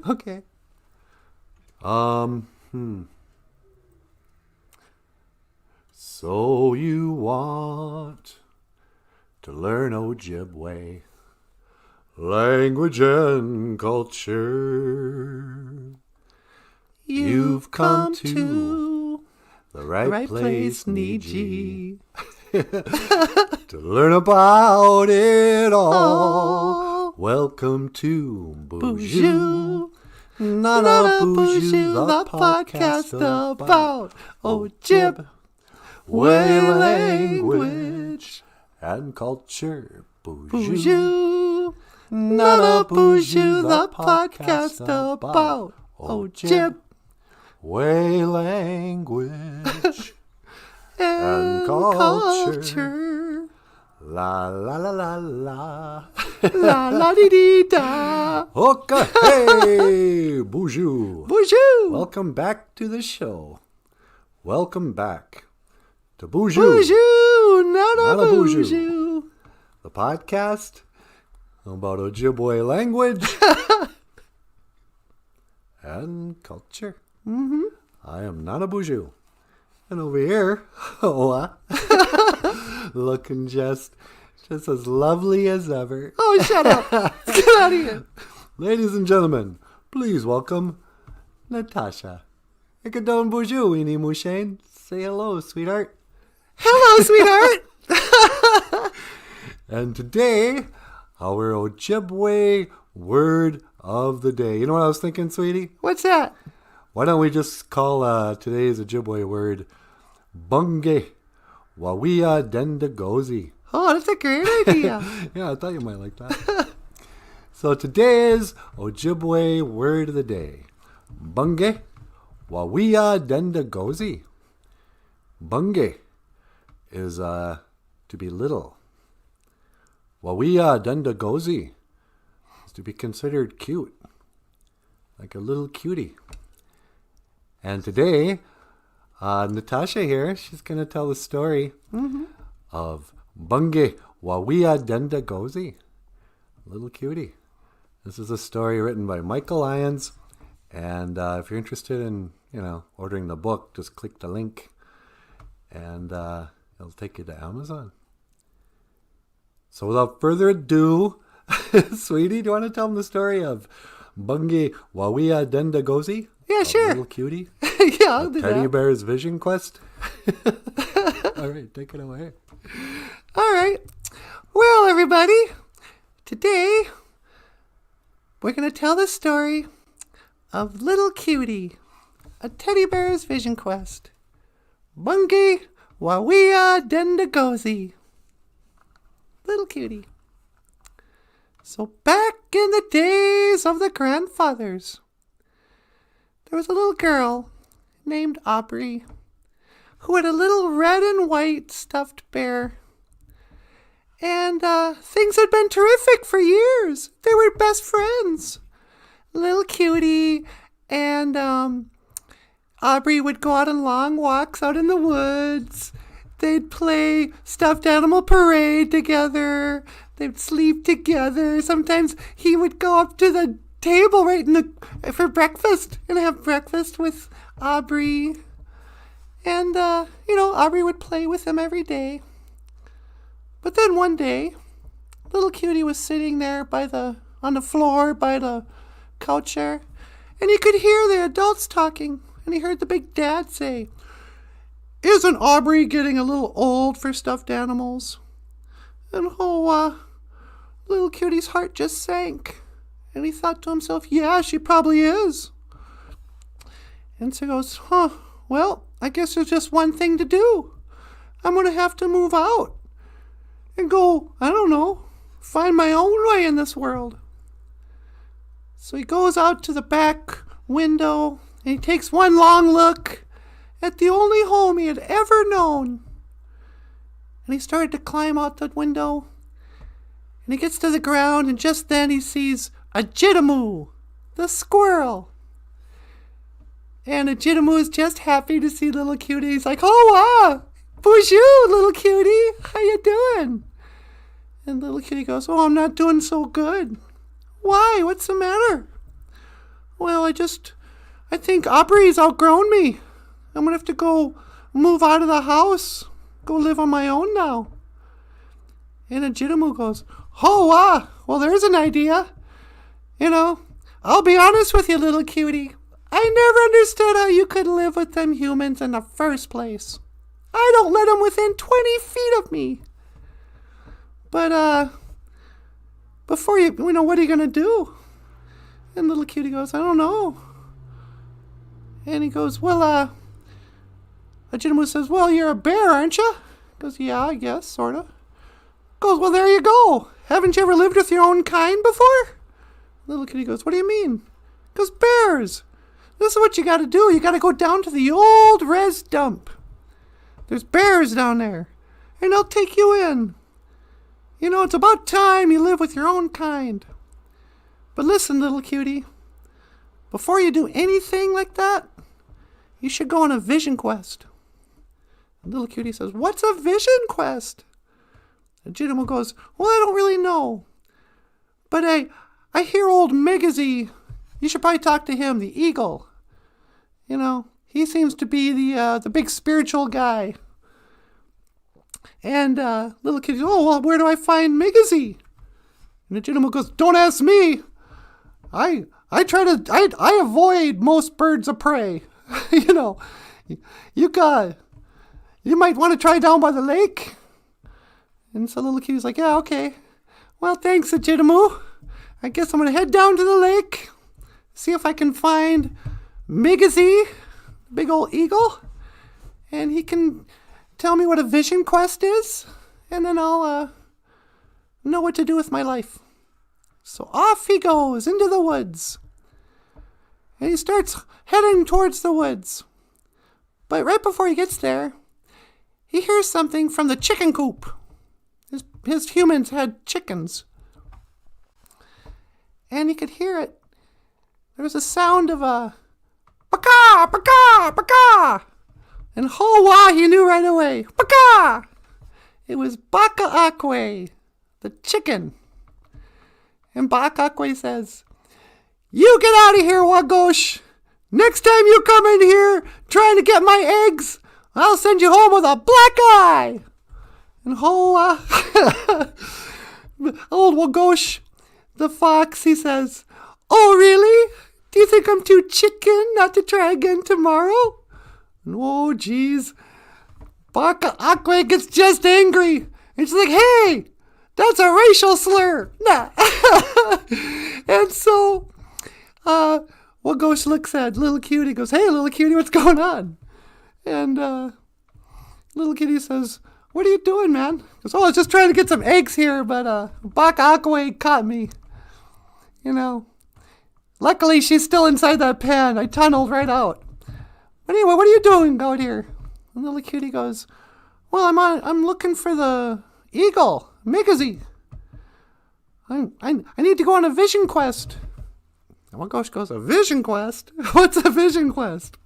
Okay. So you want to learn Ojibwe language and culture? You've come to the right place, Niji, to learn about it all. Welcome to BOOZHOO, NANABOOZHOO, the podcast about Ojibwe language and culture. BOOZHOO, NANABOOZHOO, the podcast about Ojibwe language and culture. La la la la la. La la dee dee da. Okay, hey, BOOZHOO. BOOZHOO. Welcome back to the show. Welcome back to BOOZHOO. BOOZHOO, NANABOOZHOO. The podcast about Ojibwe language and culture. Mm-hmm. I am NANABOOZHOO. And over here, looking just as lovely as ever. Oh, shut up. Get out of here. Ladies and gentlemen, please welcome Natasha. Ikadon BOOZHOO, Weenie Mushane. Say hello, sweetheart. Hello, sweetheart. And today, our Ojibwe word of the day. You know what I was thinking, sweetie? What's that? Why don't we just call today's Ojibwe word Bunge Wawia Dendagozi. Oh, that's a great idea. Yeah, I thought you might like that. So today's Ojibwe word of the day. Bunge Wawia Dendagozi. Bunge is to be little. Wawia Dendagozi is to be considered cute. Like a little cutie. And today, Natasha here, she's going to tell the story of Bunge Wawia Dendagozi, little cutie. This is a story written by Michael Lyons. And if you're interested in, ordering the book, just click the link and it'll take you to Amazon. So without further ado, sweetie, do you want to tell them the story of Bunge Wawia Dendagozi? Yeah, sure. Little cutie. Yeah, I'll do Teddy that. Bear's Vision Quest. All right, take it away. All right. Well, everybody, today we're going to tell the story of Little Cutie, a teddy bear's vision quest. Bunge Wawia Dendagozi. Little Cutie. So back in the days of the grandfathers, there was a little girl named Aubrey who had a little red and white stuffed bear. And things had been terrific for years. They were best friends. Little Cutie and Aubrey would go out on long walks out in the woods. They'd play stuffed animal parade together. They'd sleep together. Sometimes he would go up to the table for breakfast and have breakfast with Aubrey. And, Aubrey would play with him every day. But then one day, Little Cutie was sitting there on the floor by the couch chair, and he could hear the adults talking, and he heard the big dad say, "Isn't Aubrey getting a little old for stuffed animals?" And Little Cutie's heart just sank. And he thought to himself, yeah, she probably is. And so he goes, well, I guess there's just one thing to do. I'm going to have to move out and go, I don't know, find my own way in this world. So he goes out to the back window and he takes one long look at the only home he had ever known. And he started to climb out the window. And he gets to the ground, and just then he sees OJIBWE, the squirrel. And OJIBWE is just happy to see Little Cutie. He's like, oh, wow, BOOZHOO, Little Cutie, how you doing? And Little Cutie goes, oh, I'm not doing so good. Why? What's the matter? well, I think Aubrey's outgrown me. I'm going to have to go move out of the house, go live on my own now. And OJIBWE goes, oh, well, there's an idea. I'll be honest with you, little cutie. I never understood how you could live with them humans in the first place. I don't let them within 20 feet of me. But, before what are you going to do? And little cutie goes, I don't know. And he goes, well, OJIBWE says, well, you're a bear, aren't you? Goes, yeah, I guess, sort of. Goes, well, there you go. Haven't you ever lived with your own kind before? Little kitty goes, what do you mean? Goes, bears. This is what you got to do. You got to go down to the old res dump. There's bears down there, and they'll take you in. It's about time you live with your own kind. But listen, little cutie, before you do anything like that, you should go on a vision quest. And little cutie says, what's a vision quest? And OJIBWE goes, well, I don't really know. But I hear old Megazy. You should probably talk to him, the eagle. He seems to be the big spiritual guy. And little kid goes, oh, well, where do I find Megazy? And OJIBWE goes, don't ask me. I avoid most birds of prey. You might want to try down by the lake. And so little kitty's like, yeah, okay. Well, thanks, OJIBWE. I guess I'm going to head down to the lake, see if I can find Megazy, big old eagle, and he can tell me what a vision quest is, and then I'll know what to do with my life. So off he goes into the woods, and he starts heading towards the woods. But right before he gets there, he hears something from the chicken coop. His humans had chickens. And he could hear it. There was a sound of a baka, baka, baka. And hoa, he knew right away. Baka! It was Baka Akwe, the chicken. And Baka Akwe says, you get out of here, Wagosh. Next time you come in here trying to get my eggs, I'll send you home with a black eye. And hoa, old Wagosh, the fox, he says, oh, really? Do you think I'm too chicken not to try again tomorrow? And oh, geez. Baka Akwe gets just angry. And she's like, hey, that's a racial slur. Nah. And so, Wagosh looks at little cutie, goes, hey, little cutie, what's going on? And little kitty says, what are you doing, man? He goes, oh, I was just trying to get some eggs here, but Baka Akwe caught me. Luckily, she's still inside that pen. I tunneled right out. But anyway, what are you doing out here? And little cutie goes, well, I'm looking for the eagle, Megazy. I need to go on a vision quest. And Wagosh goes, a vision quest? What's a vision quest?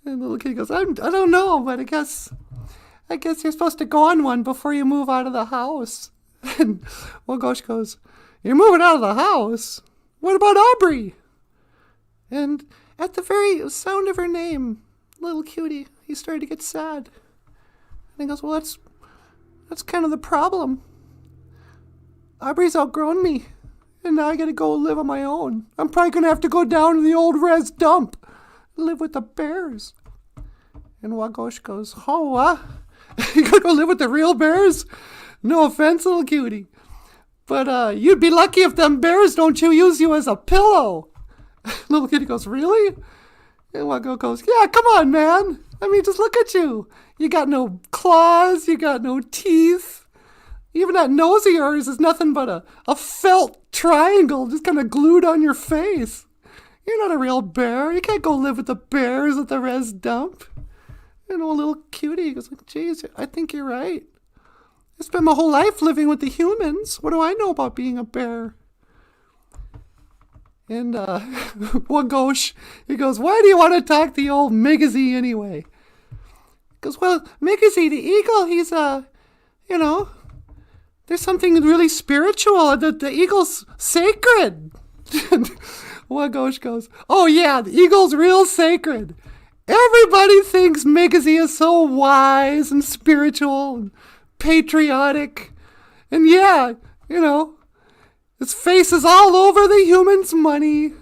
And little kitty goes, I don't know, but I guess you're supposed to go on one before you move out of the house. And Wagosh goes, you're moving out of the house? What about Aubrey? And at the very sound of her name, little cutie, he started to get sad. And he goes, well, that's kind of the problem. Aubrey's outgrown me, and now I gotta go live on my own. I'm probably gonna have to go down to the old res dump, live with the bears. And Wagosh goes, oh, you gotta go live with the real bears? No offense, little cutie, but you'd be lucky if them bears don't use you as a pillow. Little kitty goes, really? And Wagosh goes, yeah, come on, man. I mean, just look at you. You got no claws, you got no teeth. Even that nose of yours is nothing but a felt triangle just kind of glued on your face. You're not a real bear. You can't go live with the bears at the res dump. And a little cutie goes, geez, I think you're right. I spent my whole life living with the humans. What do I know about being a bear? And Wagosh, he goes, why do you want to talk to the old Megazy anyway? He goes, well, Megazy, the eagle, he's, there's something really spiritual. The eagle's sacred. And Wagosh goes, oh yeah, the eagle's real sacred. Everybody thinks Migazy is so wise and spiritual and patriotic. And yeah, his face is all over the human's money.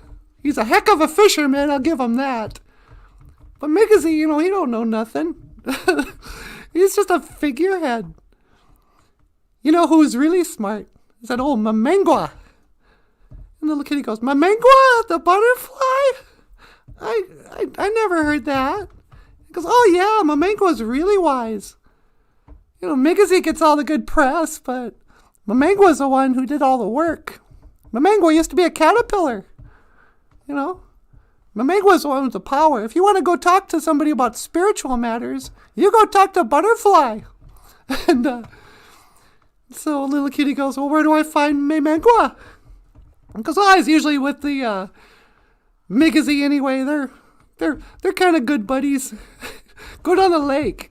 He's a heck of a fisherman, I'll give him that. But Migazy, he don't know nothing. He's just a figurehead. You know who's really smart? Is that old Mamengwa. And the little kitty goes, Mamengwa, the butterfly? I never heard that. He goes, oh yeah, Mamengwa's really wise. Migazy gets all the good press, but Mamengwa's the one who did all the work. Mamengwa used to be a caterpillar. Mamengwa's the one with the power. If you want to go talk to somebody about spiritual matters, you go talk to Butterfly. And so little kitty goes, well, where do I find Mamengwa? Because I was usually with the Migazy anyway. They're kind of good buddies. Go down the lake.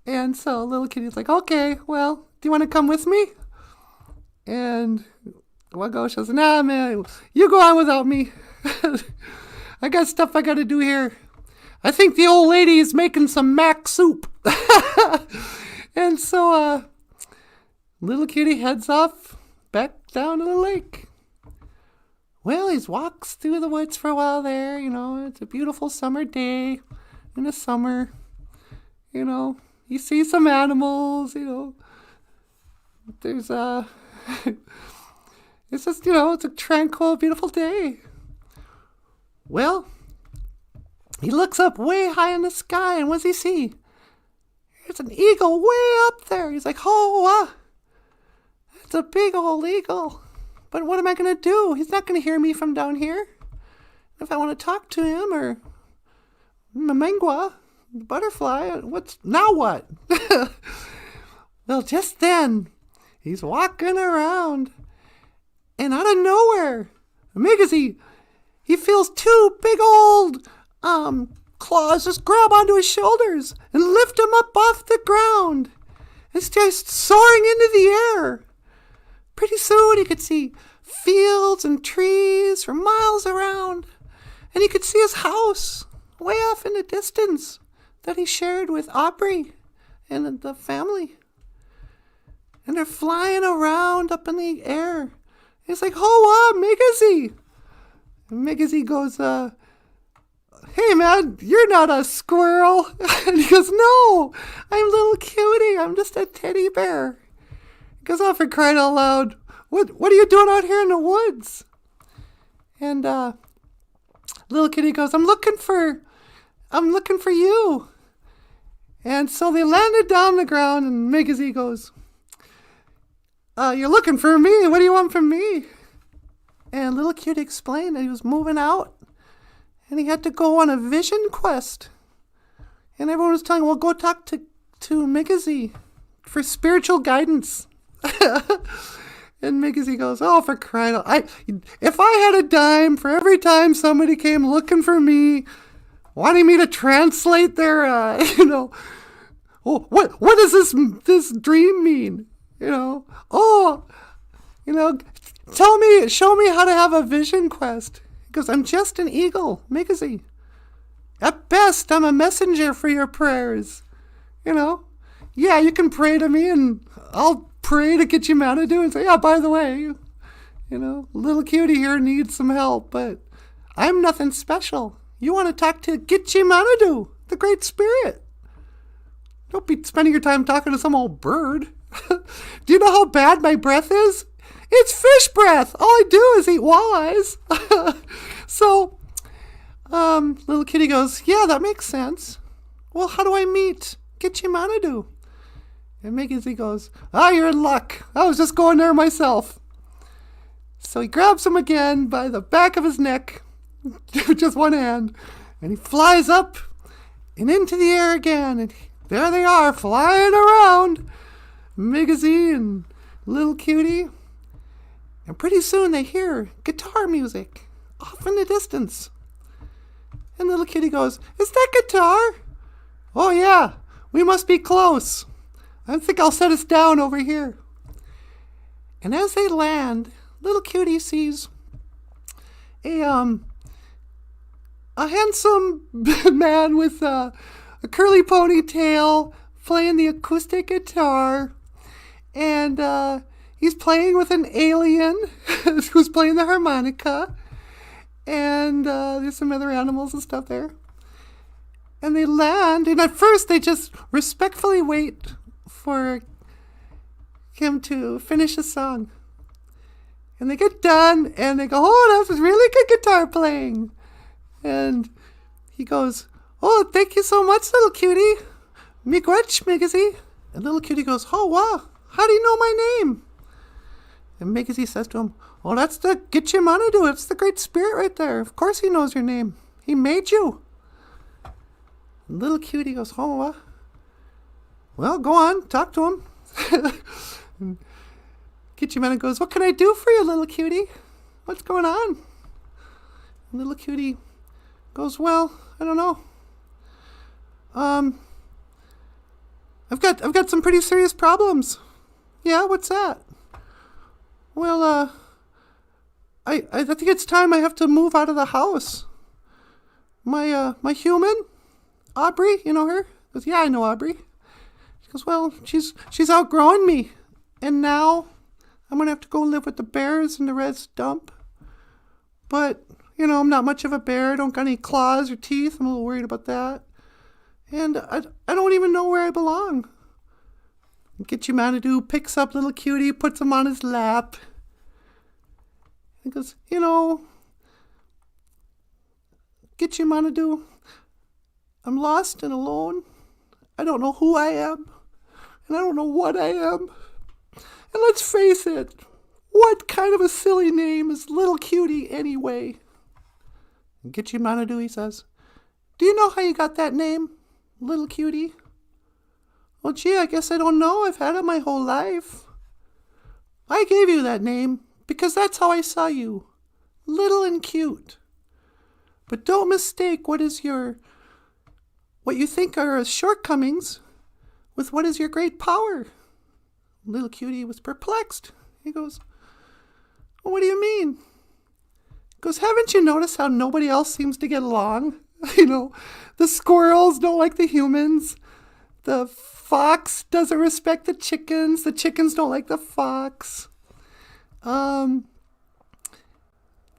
And so little kitty's like, okay, well, do you want to come with me? And Wagosh says, nah, man, you go on without me. I got stuff I got to do here. I think the old lady is making some mac soup. And so little kitty heads off back down to the lake. Well, he walks through the woods for a while there. It's a beautiful summer day in the summer. You see some animals, There's it's just, it's a tranquil, beautiful day. Well, he looks up way high in the sky, and what does he see? There's an eagle way up there. He's like, oh, it's a big old eagle. But what am I going to do? He's not going to hear me from down here. If I want to talk to him or Mamengwa, the butterfly, now what? Well, just then, he's walking around, and out of nowhere, Migazy, he feels two big old claws just grab onto his shoulders and lift him up off the ground. It's just soaring into the air. Pretty soon he could see fields and trees for miles around, and he could see his house way off in the distance that he shared with Aubrey and the family. And they're flying around up in the air. It's like, oh, Migazy. And Migazy goes, hey, man, you're not a squirrel. And he goes, no, I'm little cutie. I'm just a teddy bear. He goes, oh, for crying out loud, what are you doing out here in the woods? And little kitty goes, I'm looking for you. And so they landed down on the ground, and Migazy goes, you're looking for me. What do you want from me? And little cutie explained that he was moving out, and he had to go on a vision quest. And everyone was telling him, well, go talk to Migazy for spiritual guidance. And Migazy goes, oh, for crying out. If I had a dime for every time somebody came looking for me, wanting me to translate their, oh, what does this dream mean? Show me how to have a vision quest. He goes, I'm just an eagle, Migazy. At best, I'm a messenger for your prayers. Yeah, you can pray to me, and I'll pray to get you Manadu and say, yeah, by the way, little cutie here needs some help, but I'm nothing special. You want to talk to Gitchi Manadu, the Great Spirit. Don't be spending your time talking to some old bird. Do you know how bad my breath is? It's fish breath. All I do is eat walleyes. So, little kitty goes, yeah, that makes sense. Well, how do I meet Gitchi Manadu? And Migazy goes, you're in luck. I was just going there myself. So he grabs him again by the back of his neck with just one hand, and he flies up and into the air again, and there they are flying around, Migazy and little cutie. And pretty soon they hear guitar music off in the distance. And little kitty goes, is that guitar? Oh yeah, we must be close. I think I'll set us down over here. And as they land, little cutie sees a handsome man with a curly ponytail playing the acoustic guitar, and he's playing with an alien who's playing the harmonica, and there's some other animals and stuff there. And they land, and at first they just respectfully wait for him to finish his song. And they get done, and they go, oh, that was really good guitar playing. And he goes, oh, thank you so much, little cutie. Miigwech, Migazy. And little cutie goes, oh, wow, how do you know my name? And Migazy says to him, oh, that's the Gitchimanadu. It's the Great Spirit right there. Of course he knows your name. He made you. And little cutie goes, oh, what? Well, go on, talk to him. Gitchimanadu goes, what can I do for you, little cutie? What's going on? And little cutie goes, well, I don't know. I've got some pretty serious problems. Yeah, what's that? Well, I think it's time I have to move out of the house. My human, Aubrey, you know her? Goes, yeah, I know Aubrey. She goes, well, she's outgrowing me, and now I'm gonna have to go live with the bears in the res dump. But you know, I'm not much of a bear. I don't got any claws or teeth. I'm a little worried about that. And I don't even know where I belong. Gitchimanadu picks up little cutie, puts him on his lap. He goes, you know, Gitchimanadu, I'm lost and alone. I don't know who I am. And I don't know what I am. And let's face it, what kind of a silly name is Little Cutie anyway? Gitchimanadu, he says, do you know how you got that name, Little Cutie? Well, gee, I guess I don't know. I've had it my whole life. I gave you that name because that's how I saw you, little and cute. But don't mistake what you think are shortcomings with what is your great power. Little Cutie was perplexed. He goes, well, what do you mean? He goes, haven't you noticed how nobody else seems to get along? You know, the squirrels don't like the humans. The fox doesn't respect the chickens. The chickens don't like the fox. You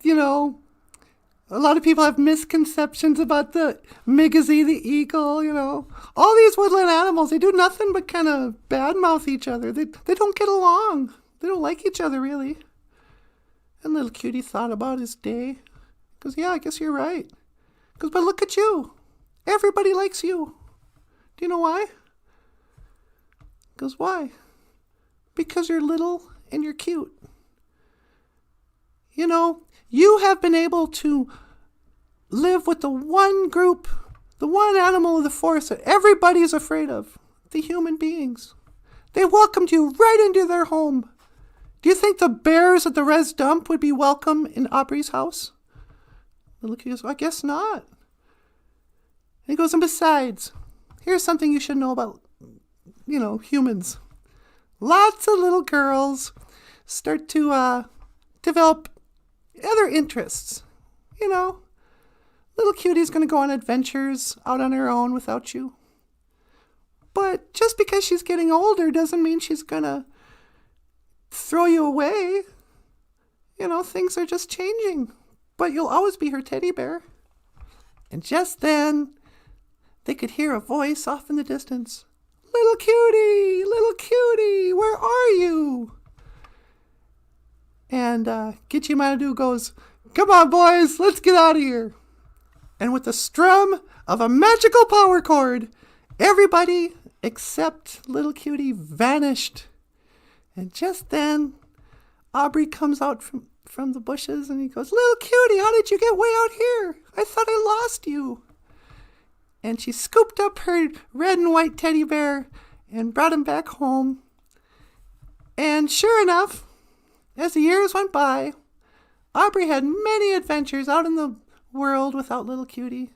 know, a lot of people have misconceptions about the Migazy, the eagle, you know. All these woodland animals, they do nothing but kind of badmouth each other. They don't get along. They don't like each other, really. And Little Cutie thought about his day. He goes, yeah, I guess you're right. He goes, but look at you. Everybody likes you. Do you know why? He goes, why? Because you're little and you're cute. You know, you have been able to live with the one group, the one animal of the forest that everybody's afraid of, the human beings. They welcomed you right into their home. Do you think the bears at the res dump would be welcome in Aubrey's house? Little Cutie goes, I guess not. And he goes, and besides, here's something you should know about, you know, humans. Lots of little girls start to develop other interests. You know, Little Cutie's going to go on adventures out on her own without you. But just because she's getting older doesn't mean she's going to throw you away. You know, things are just changing. But you'll always be her teddy bear. And just then, they could hear a voice off in the distance. Little Cutie, where are you? And Gitchimanadu goes, come on, boys, let's get out of here. And with the strum of a magical power chord, everybody except Little Cutie vanished. And just then, Aubrey comes out from the bushes and he goes, Little Cutie, how did you get way out here? I thought I lost you. And she scooped up her red and white teddy bear and brought him back home. And sure enough, as the years went by, Aubrey had many adventures out in the world without Little Cutie.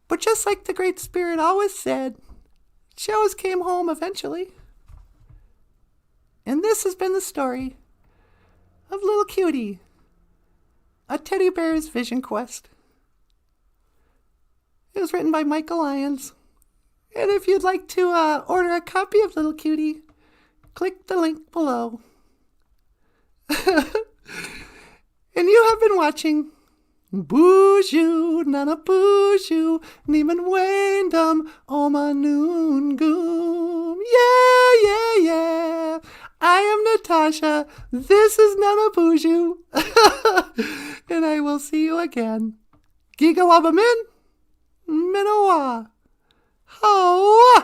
But just like the Great Spirit always said, she always came home eventually. And this has been the story of Little Cutie. A Teddy Bear's Vision Quest. It was written by Michael Lyons. And if you'd like to order a copy of Little Cutie, click the link below. And you have been watching BOOZHOO, NANABOOZHOO, Niman Wyndham, Oma Noon Goom. Yeah. I am Natasha. This is NANABOOZHOO. And I will see you again. Giga Waba Min, Minowa. Ho!